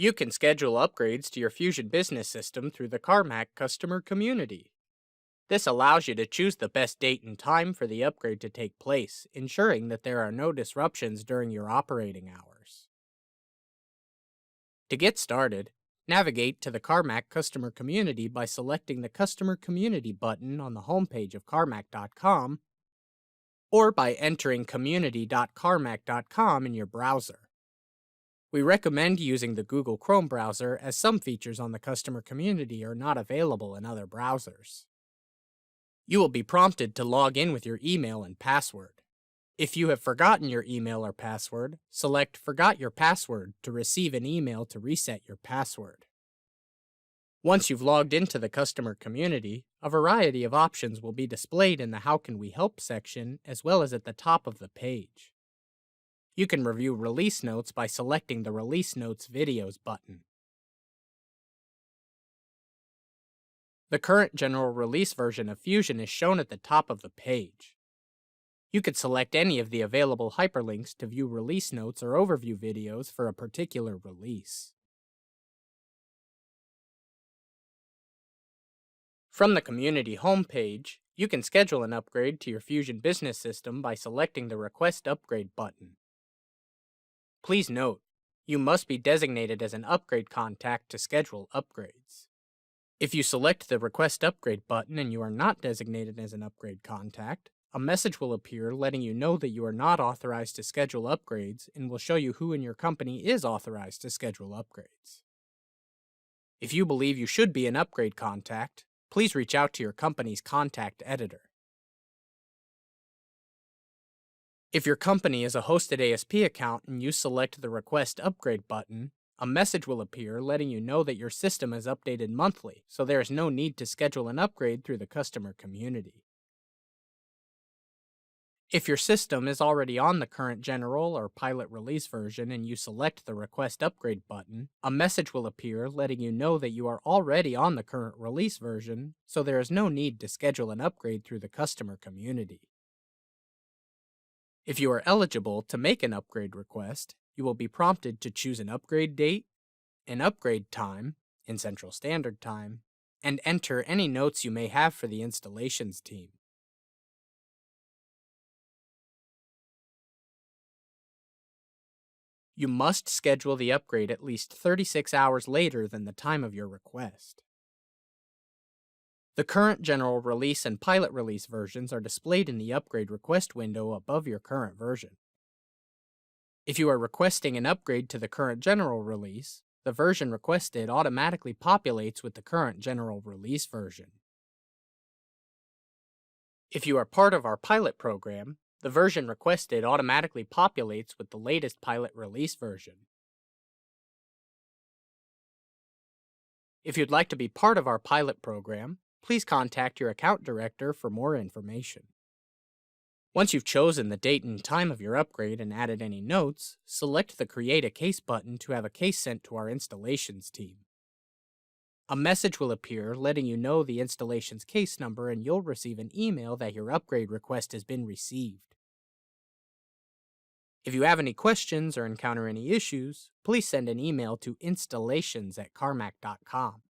You can schedule upgrades to your Fusion Business System through the Karmak customer community. This allows you to choose the best date and time for the upgrade to take place, ensuring that there are no disruptions during your operating hours. To get started, navigate to the Karmak customer community by selecting the Customer Community button on the homepage of karmak.com or by entering community.karmak.com in your browser. We recommend using the Google Chrome browser as some features on the customer community are not available in other browsers. You will be prompted to log in with your email and password. If you have forgotten your email or password, select Forgot Your Password to receive an email to reset your password. Once you've logged into the customer community, a variety of options will be displayed in the How Can We Help section as well as at the top of the page. You can review release notes by selecting the Release Notes Videos button. The current general release version of Fusion is shown at the top of the page. You could select any of the available hyperlinks to view release notes or overview videos for a particular release. From the community homepage, you can schedule an upgrade to your Fusion Business System by selecting the Request Upgrade button. Please note, you must be designated as an upgrade contact to schedule upgrades. If you select the Request Upgrade button and you are not designated as an upgrade contact, a message will appear letting you know that you are not authorized to schedule upgrades and will show you who in your company is authorized to schedule upgrades. If you believe you should be an upgrade contact, please reach out to your company's contact editor. If your company is a hosted ASP account and you select the Request Upgrade button, a message will appear letting you know that your system is updated monthly, so there is no need to schedule an upgrade through the customer community. If your system is already on the current general or pilot release version and you select the Request Upgrade button, a message will appear letting you know that you are already on the current release version, so there is no need to schedule an upgrade through the customer community. If you are eligible to make an upgrade request, you will be prompted to choose an upgrade date, an upgrade time in Central Standard Time, and enter any notes you may have for the installations team. You must schedule the upgrade at least 36 hours later than the time of your request. The current general release and pilot release versions are displayed in the upgrade request window above your current version. If you are requesting an upgrade to the current general release, the version requested automatically populates with the current general release version. If you are part of our pilot program, the version requested automatically populates with the latest pilot release version. If you'd like to be part of our pilot program, please contact your account director for more information. Once you've chosen the date and time of your upgrade and added any notes, select the Create a Case button to have a case sent to our installations team. A message will appear letting you know the installation's case number and you'll receive an email that your upgrade request has been received. If you have any questions or encounter any issues, please send an email to installations@karmak.com.